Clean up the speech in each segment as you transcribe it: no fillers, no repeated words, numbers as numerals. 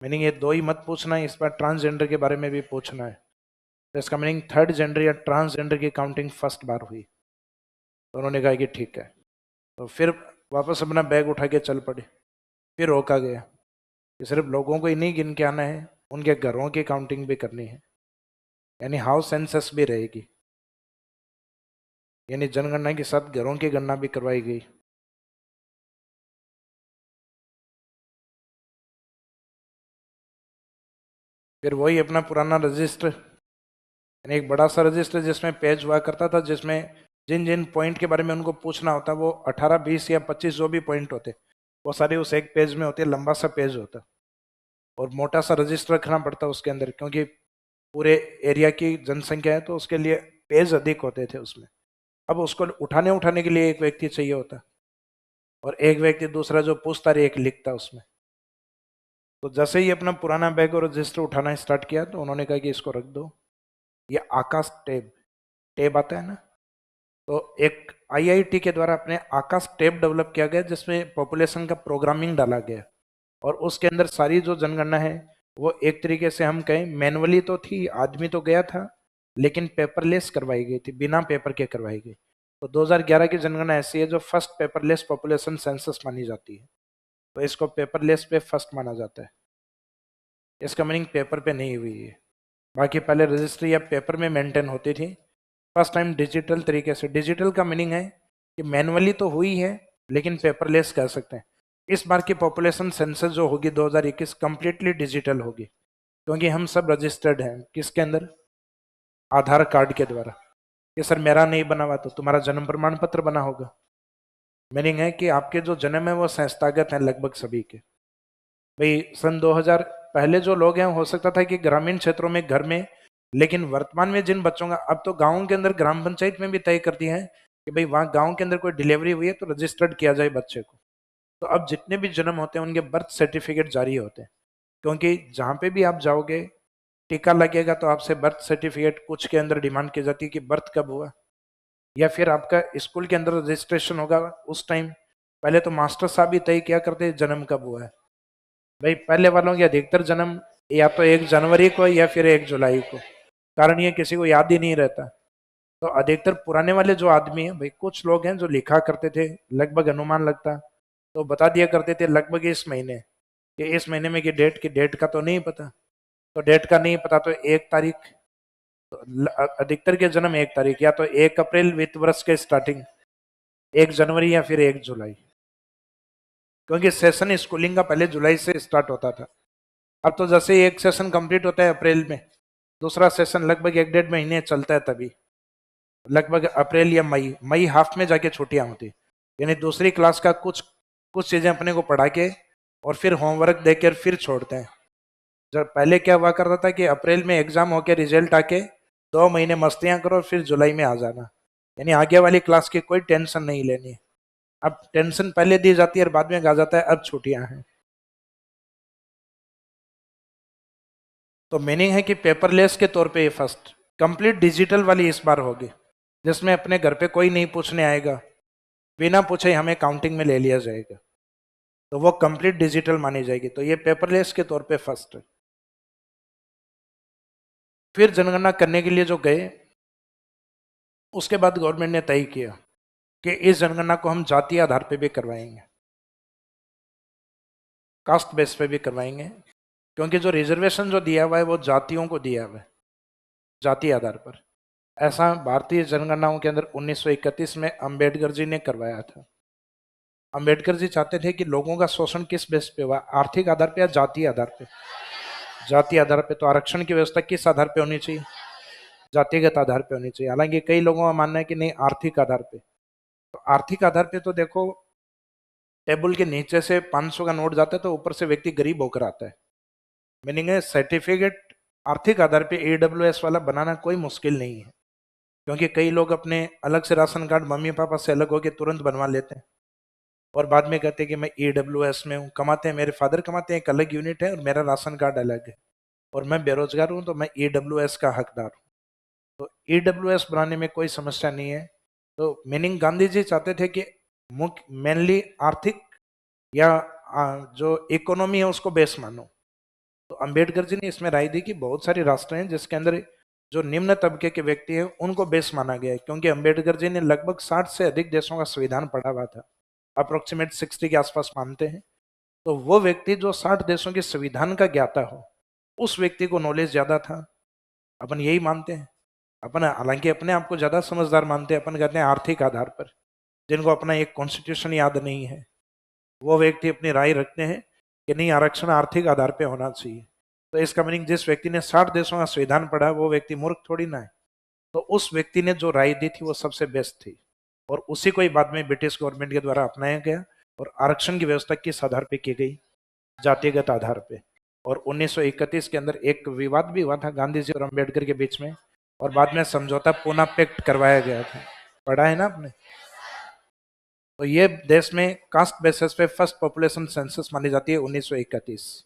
Meaning ये दो ही मत पूछना, इस बार ट्रांसजेंडर के बारे में भी पूछना है। तो इसका मीनिंग थर्ड जेंडर या ट्रांसजेंडर की काउंटिंग फर्स्ट बार हुई। तो उन्होंने कहा कि ठीक है। तो फिर वापस अपना बैग उठा के चल पड़े। फिर रोका गया कि सिर्फ लोगों को ही नहीं गिन के आना है, उनके घरों की काउंटिंग भी करनी है, यानी हाउस सेंसस भी रहेगी, यानी जनगणना के साथ घरों की गणना भी करवाई गई। फिर वही अपना पुराना रजिस्टर, यानी एक बड़ा सा रजिस्टर जिसमें पेज हुआ करता था, जिसमें जिन जिन पॉइंट के बारे में उनको पूछना होता, वो 18 20 या 25 जो भी पॉइंट होते, वो सारे उस एक पेज में होते। लंबा सा पेज होता और मोटा सा रजिस्टर रखना पड़ता उसके अंदर, क्योंकि पूरे एरिया की जनसंख्या है, तो उसके लिए पेज अधिक होते थे उसमें। अब उसको उठाने उठाने के लिए एक व्यक्ति चाहिए होता, और एक व्यक्ति दूसरा जो पूछता रहे एक लिखता उसमें। तो जैसे ही अपना पुराना बैग और रजिस्टर उठाना स्टार्ट किया, तो उन्होंने कहा कि इसको रख दो। ये आकाश टैब, टैब आता है ना, तो एक आईआईटी के द्वारा अपने आकाश टैब डेवलप किया गया, जिसमें पॉपुलेशन का प्रोग्रामिंग डाला गया, और उसके अंदर सारी जो जनगणना है वो एक तरीके से हम कहें मैनुअली तो थी, आदमी तो गया था, लेकिन पेपरलेस करवाई गई थी, बिना पेपर के करवाई गई। तो 2011 की जनगणना ऐसी है जो फर्स्ट पेपरलेस पॉपुलेशन सेंसस मानी जाती है। तो इसको पेपरलेस पे फर्स्ट माना जाता है। इसका मीनिंग पेपर पे नहीं हुई है। बाकी पहले रजिस्ट्री या पेपर में मेंटेन होती थी, फर्स्ट टाइम डिजिटल तरीके से। डिजिटल का मीनिंग है कि मैनुअली तो हुई है, लेकिन पेपरलेस कह सकते हैं। इस बार की पॉपुलेशन सेंसस जो होगी 2021 कंप्लीटली डिजिटल होगी, क्योंकि हम सब रजिस्टर्ड हैं किसके अंदर, आधार कार्ड के द्वारा। कि सर मेरा नहीं बना हुआ, तो तुम्हारा जन्म प्रमाण पत्र बना होगा। मीनिंग है कि आपके जो जन्म है वो संस्थागत हैं लगभग सभी के। भाई सन 2000 पहले जो लोग हैं, हो सकता था कि ग्रामीण क्षेत्रों में घर में, लेकिन वर्तमान में जिन बच्चों का, अब तो गाँव के अंदर ग्राम पंचायत में भी तय कर दिया है कि भाई वहाँ गाँव के अंदर कोई डिलीवरी हुई है तो रजिस्टर्ड किया जाए बच्चे को। तो अब जितने भी जन्म होते हैं उनके बर्थ सर्टिफिकेट जारी होते हैं, क्योंकि जहाँ पे भी आप जाओगे टीका लगेगा तो आपसे बर्थ सर्टिफिकेट कुछ के अंदर डिमांड की जाती है कि बर्थ कब हुआ, या फिर आपका स्कूल के अंदर रजिस्ट्रेशन होगा उस टाइम। पहले तो मास्टर साहब भी तय किया करते जन्म कब हुआ है। भाई पहले वालों के अधिकतर जन्म या तो 1 जनवरी को या फिर 1 जुलाई को, कारण ये किसी को याद ही नहीं रहता। तो अधिकतर पुराने वाले जो आदमी हैं, भाई कुछ लोग हैं जो लिखा करते थे, लगभग अनुमान लगता तो बता दिया करते थे लगभग इस महीने, कि इस महीने में की डेट का तो नहीं पता। तो डेट का नहीं पता तो 1 तारीख, तो अधिकतर के जन्म 1 तारीख, या तो 1 अप्रैल वित्त वर्ष के स्टार्टिंग, 1 जनवरी या फिर 1 जुलाई। क्योंकि सेशन स्कूलिंग का पहले जुलाई से स्टार्ट होता था। अब तो जैसे ही एक सेशन कंप्लीट होता है अप्रैल में, दूसरा सेशन लगभग 1 डेढ़ महीने चलता है, तभी लगभग अप्रैल या मई, मई हाफ में जाके छुट्टियां होती, यानी दूसरी क्लास का कुछ कुछ चीजें अपने को पढ़ा के और फिर होमवर्क देकर फिर छोड़ते हैं। जब पहले क्या हुआ करता था कि अप्रैल में एग्जाम होके रिजल्ट आके 2 महीने मस्तियां करो, फिर जुलाई में आ जाना, यानी आगे वाली क्लास की कोई टेंशन नहीं लेनी। अब टेंशन पहले दी जाती है और बाद में कहा जाता है अब छुट्टियां हैं। तो मीनिंग है कि पेपरलेस के तौर पे ये फर्स्ट कंप्लीट डिजिटल वाली इस बार होगी, जिसमें अपने घर पे कोई नहीं पूछने आएगा, बिना पूछे हमें काउंटिंग में ले लिया जाएगा। तो वो कंप्लीट डिजिटल मानी जाएगी। तो ये पेपरलेस के तौर पे फर्स्ट है। फिर जनगणना करने के लिए जो गए, उसके बाद गवर्नमेंट ने तय किया कि इस जनगणना को हम जातीय आधार पे भी करवाएंगे, कास्ट बेस पे भी करवाएंगे, क्योंकि जो रिजर्वेशन जो दिया हुआ है वो जातियों को दिया हुआ है, जातीय आधार पर। ऐसा भारतीय जनगणनाओं के अंदर 1931 में अंबेडकर जी ने करवाया था। अंबेडकर जी चाहते थे कि लोगों का शोषण किस बेस पे हुआ, आर्थिक आधार पे या जातीय आधार पे। जातीय आधार पे, तो आरक्षण की व्यवस्था किस आधार पे होनी चाहिए, जातिगत आधार पे होनी चाहिए। हालांकि कई लोगों का मानना है कि नहीं, आर्थिक आधार पे। तो आर्थिक आधार पे तो देखो, टेबल के नीचे से 500 का नोट जाता है तो ऊपर से व्यक्ति गरीब होकर आता है। मीनिंग है सर्टिफिकेट आर्थिक आधार पे ईडब्ल्यूएस वाला बनाना कोई मुश्किल नहीं है, क्योंकि कई लोग अपने अलग से राशन कार्ड मम्मी पापा से अलग होकर तुरंत बनवा लेते हैं, और बाद में कहते हैं कि मैं ईडब्ल्यूएस में हूँ। कमाते हैं, मेरे फादर कमाते हैं, एक अलग यूनिट है, और मेरा राशन कार्ड अलग है, और मैं बेरोजगार हूँ तो मैं ईडब्ल्यूएस का हकदार हूँ। तो ईडब्ल्यूएस बनाने में कोई समस्या नहीं है। तो मीनिंग गांधी जी चाहते थे कि मुख्य मेनली आर्थिक या जो इकोनॉमी है उसको बेस मानो, तो अंबेडकर जी ने इसमें राय दी कि बहुत सारे राष्ट्र हैं जिसके अंदर जो निम्न तबके के व्यक्ति हैं उनको बेस माना गया है, क्योंकि अंबेडकर जी ने लगभग 60 से अधिक देशों का संविधान पढ़ा हुआ था, अप्रोक्सीमेट 60 के आसपास मानते हैं। तो वो व्यक्ति जो 60 देशों के संविधान का ज्ञाता हो, उस व्यक्ति को नॉलेज ज्यादा था, अपन यही मानते हैं। अपन हालांकि अपने आप को ज्यादा समझदार मानते हैं, अपन कहते हैं आर्थिक आधार पर, जिनको अपना एक कॉन्स्टिट्यूशन याद नहीं है, वो व्यक्ति अपनी राय रखते हैं कि नहीं आरक्षण आर्थिक आधार पर होना चाहिए। तो इसका मीनिंग जिस व्यक्ति ने 60 देशों का संविधान पढ़ा वो व्यक्ति मूर्ख थोड़ी ना है। तो उस व्यक्ति ने जो राय दी थी वो सबसे बेस्ट थी, और उसी को ही बाद में ब्रिटिश गवर्नमेंट के द्वारा अपनाया गया, और आरक्षण की व्यवस्था किस आधार पर की गई? जातिगत आधार पे। और 1931 के अंदर एक विवाद भी हुआ था गांधी जी और अंबेडकर के बीच में, और बाद में समझौता पूना पैक्ट करवाया गया था, पढ़ा है ना आपने? तो ये देश में कास्ट बेसिस पे फर्स्ट पॉपुलेशन सेंसस मानी जाती है 1931।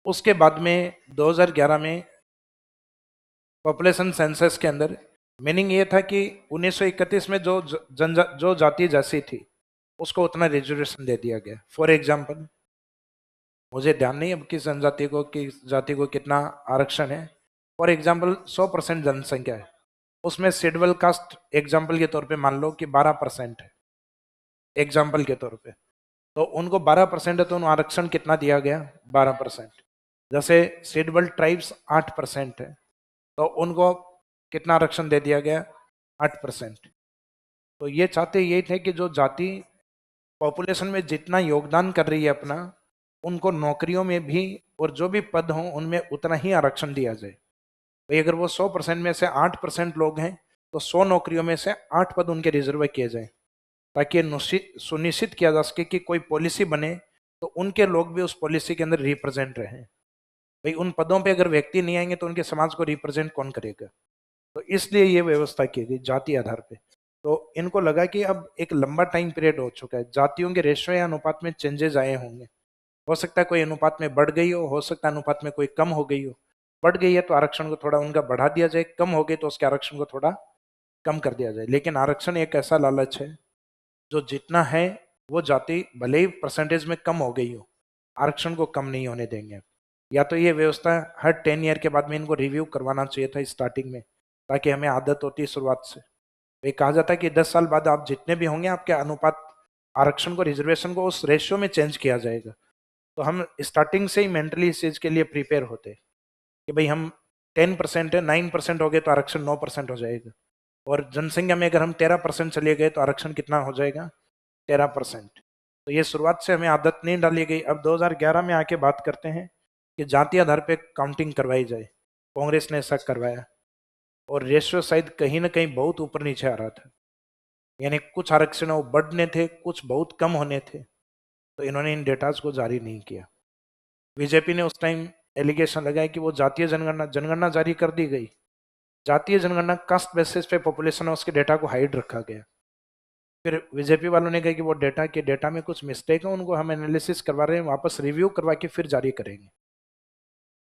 उसके बाद में 2011 में पॉपुलेशन सेंसस के अंदर मीनिंग ये था कि 1931 में जो जाति जैसी थी उसको उतना रिजर्वेशन दे दिया गया। फॉर एग्जाम्पल, मुझे ध्यान नहीं अब किस जनजाति को किस जाति को कितना आरक्षण है। फॉर एग्जाम्पल 100% जनसंख्या है, उसमें शेड्यूल कास्ट एग्जाम्पल के तौर पे मान लो कि 12% है, एग्जाम्पल के तौर पे। तो उनको 12% है तो उन आरक्षण कितना दिया गया? 12%। जैसे शेड्यूल ट्राइब्स 8% है तो उनको कितना आरक्षण दे दिया गया? 8%। तो ये चाहते यही थे कि जो जाति पॉपुलेशन में जितना योगदान कर रही है अपना, उनको नौकरियों में भी और जो भी पद हों उनमें उतना ही आरक्षण दिया जाए। भाई अगर वो 100% में से 8% लोग हैं तो 100 नौकरियों में से 8 पद उनके रिजर्व किए जाए, ताकि ये सुनिश्चित किया जा सके कि कोई पॉलिसी बने तो उनके लोग भी उस पॉलिसी के अंदर रिप्रेजेंट रहें। भाई उन पदों पे अगर व्यक्ति नहीं आएंगे तो उनके समाज को रिप्रेजेंट कौन करेगा? तो इसलिए ये व्यवस्था की गई जाति आधार पे। तो इनको लगा कि अब एक लंबा टाइम पीरियड हो चुका है, जातियों के रेशो या अनुपात में चेंजेस आए होंगे। हो सकता है कोई अनुपात में बढ़ गई हो सकता है अनुपात में कोई कम हो गई हो। बढ़ गई है तो आरक्षण को थोड़ा उनका बढ़ा दिया जाए, कम हो गई तो उसके आरक्षण को थोड़ा कम कर दिया जाए। लेकिन आरक्षण एक ऐसा लालच है जो जितना है वो जाति भले ही परसेंटेज में कम हो गई हो, आरक्षण को कम नहीं होने देंगे। या तो ये व्यवस्था हर 10 ईयर के बाद में इनको रिव्यू करवाना चाहिए था स्टार्टिंग में, ताकि हमें आदत होती है शुरुआत से। ये कहा जाता है कि 10 साल बाद आप जितने भी होंगे आपके अनुपात आरक्षण को रिजर्वेशन को उस रेशियो में चेंज किया जाएगा। तो हम स्टार्टिंग से ही मेंटली इस चीज के लिए प्रिपेयर होते कि भाई हम 10% है, 9% हो गए तो आरक्षण 9% हो जाएगा, और जनसंख्या में अगर हम 13% चले गए तो आरक्षण कितना हो जाएगा? 13%। तो ये शुरुआत से हमें आदत नहीं डाली गई। अब 2011 में आके बात करते हैं कि जाति आधार पे काउंटिंग करवाई जाए। कांग्रेस ने ऐसा करवाया और रेशियो शायद कहीं ना कहीं बहुत ऊपर नीचे आ रहा था, यानी कुछ आरक्षण वो बढ़ने थे, कुछ बहुत कम होने थे। तो इन्होंने इन डेटाज को जारी नहीं किया। बीजेपी ने उस टाइम एलिगेशन लगाया कि वो जातीय जनगणना जनगणना जारी कर दी गई, जातीय जनगणना कास्ट बेसिस पे पॉपुलेशन है उसके डेटा को हाइड रखा गया। फिर बीजेपी वालों ने कहा कि वो डेटा में कुछ मिस्टेक है, उनको हम एनालिसिस करवा रहे हैं, वापस रिव्यू करवा के फिर जारी करेंगे।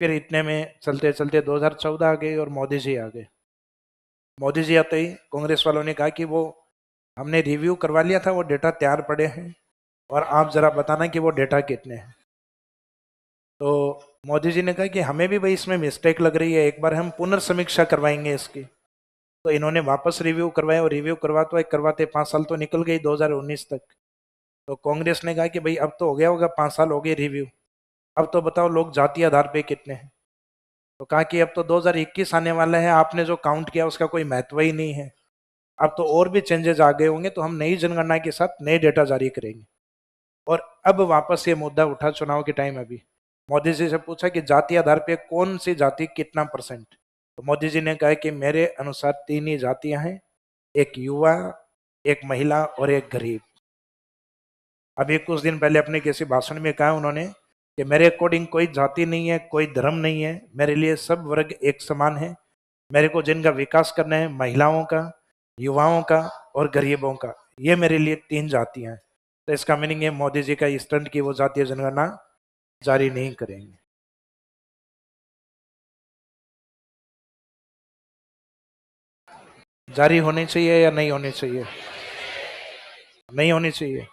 फिर इतने में चलते चलते 2014 आ गए और मोदी जी आ गए। मोदी जी आते ही कांग्रेस वालों ने कहा कि वो हमने रिव्यू करवा लिया था, वो डेटा तैयार पड़े हैं और आप जरा बताना कि वो डेटा कितने हैं। तो मोदी जी ने कहा कि हमें भी भाई इसमें मिस्टेक लग रही है, एक बार हम पुनर्समीक्षा करवाएंगे इसकी। तो इन्होंने वापस रिव्यू करवाया और रिव्यू करवाते 5 साल तो निकल गई 2019 तक। तो कांग्रेस ने कहा कि भाई अब तो हो गया होगा, 5 साल हो गए रिव्यू, अब तो बताओ लोग जाति आधार पे कितने हैं। तो कहा कि अब तो 2021 आने वाला है, आपने जो काउंट किया उसका कोई महत्व ही नहीं है, अब तो और भी चेंजेस आ गए होंगे, तो हम नई जनगणना के साथ नए डेटा जारी करेंगे। और अब वापस ये मुद्दा उठा चुनाव के टाइम। अभी मोदी जी से पूछा कि जाति आधार पे कौन सी जाति कितना परसेंट, तो मोदी जी ने कहा कि मेरे अनुसार 3 ही जातियां हैं, एक युवा, एक महिला और एक गरीब। अभी कुछ दिन पहले अपने किसी भाषण में कहा उन्होंने कि मेरे अकॉर्डिंग कोई जाति नहीं है, कोई धर्म नहीं है, मेरे लिए सब वर्ग एक समान है, मेरे को जिनका विकास करना है महिलाओं का, युवाओं का और गरीबों का, ये मेरे लिए 3 जातियां हैं। तो इसका मीनिंग है मोदी जी का स्टंट की वो जातीय जनगणना जारी नहीं करेंगे। जारी होनी चाहिए या नहीं होनी चाहिए? नहीं होनी चाहिए।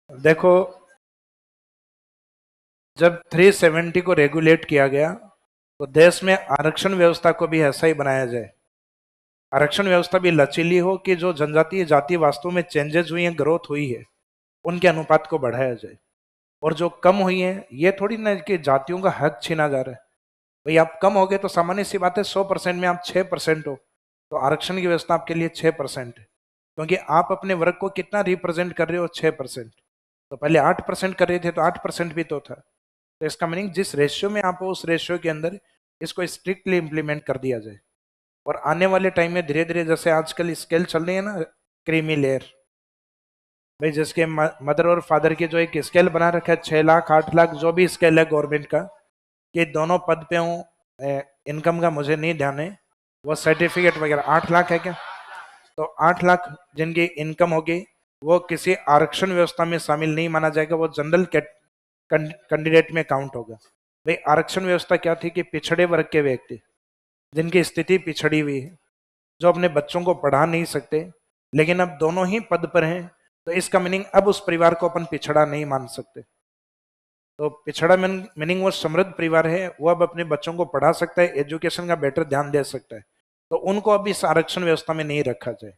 देखो जब 370 को रेगुलेट किया गया तो देश में आरक्षण व्यवस्था को भी ऐसा ही बनाया जाए, आरक्षण व्यवस्था भी लचीली हो कि जो जनजातीय जाति वास्तव में चेंजेस हुई हैं, ग्रोथ हुई है, उनके अनुपात को बढ़ाया जाए। और जो कम हुई है, ये थोड़ी ना कि जातियों का हक छीना जा रहा है। भाई आप कम हो गए तो सामान्य सी बात है, 100% में आप 6% हो तो आरक्षण की व्यवस्था आपके लिए 6% है, क्योंकि आप अपने वर्ग को कितना रिप्रेजेंट कर रहे हो, 6%। तो पहले 8% कर रहे थे तो 8% भी तो था। तो इसका मीनिंग जिस रेशियो में आप हो उस रेशियो के अंदर इसको स्ट्रिक्टली इंप्लीमेंट कर दिया जाए। और आने वाले टाइम में धीरे धीरे, जैसे आजकल स्केल चल रही है ना, क्रीमी लेयर, भाई जिसके मदर और फादर की जो एक स्केल बना रखा है, 6 लाख 8 लाख जो भी स्केल है गवर्नमेंट का, कि दोनों पद पे हूँ, इनकम का मुझे नहीं ध्यान है, वो सर्टिफिकेट वगैरह 8 लाख है क्या, तो 8 लाख जिनकी इनकम होगी वो किसी आरक्षण व्यवस्था में शामिल नहीं माना जाएगा, वो जनरल कैंडिडेट में काउंट होगा। भाई आरक्षण व्यवस्था क्या थी कि पिछड़े वर्ग के व्यक्ति जिनकी स्थिति पिछड़ी हुई है, जो अपने बच्चों को पढ़ा नहीं सकते, लेकिन अब दोनों ही पद पर हैं, तो इसका मीनिंग अब उस परिवार को अपन पिछड़ा नहीं मान सकते। तो पिछड़ा मीनिंग वो समृद्ध परिवार है, वो अब अपने बच्चों को पढ़ा सकता है, एजुकेशन का बेटर ध्यान दे सकता है, तो उनको अब इस आरक्षण व्यवस्था में नहीं रखा जाए।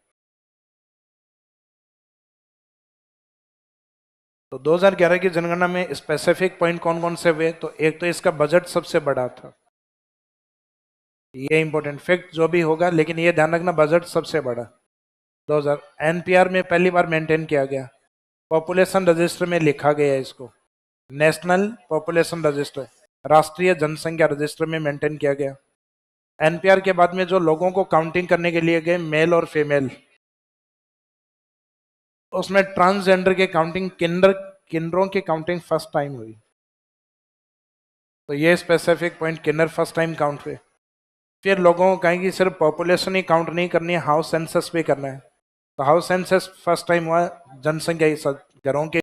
तो 2011 की जनगणना में स्पेसिफिक पॉइंट कौन कौन से हुए, तो एक तो इसका बजट सबसे बड़ा था, ये इंपॉर्टेंट फैक्ट जो भी होगा, लेकिन ये ध्यान रखना बजट सबसे बड़ा 2000 एनपीआर में पहली बार मेंटेन किया गया, पॉपुलेशन रजिस्टर में लिखा गया इसको, नेशनल पॉपुलेशन रजिस्टर, राष्ट्रीय जनसंख्या रजिस्टर में मेंटेन किया गया। एनपीआर के बाद में जो लोगों को काउंटिंग करने के लिए गए, मेल और फीमेल, उसमें ट्रांसजेंडर के काउंटिंग, किन्नरों की काउंटिंग फर्स्ट टाइम हुई। तो ये स्पेसिफिक पॉइंट, किन्नर फर्स्ट टाइम काउंट हुए। फिर लोगों को कहेंगे सिर्फ पॉपुलेशन ही काउंट नहीं करनी है, हाउस सेंसस भी करना है, तो हाउस सेंसस फर्स्ट टाइम हुआ, जनसंख्या घरों के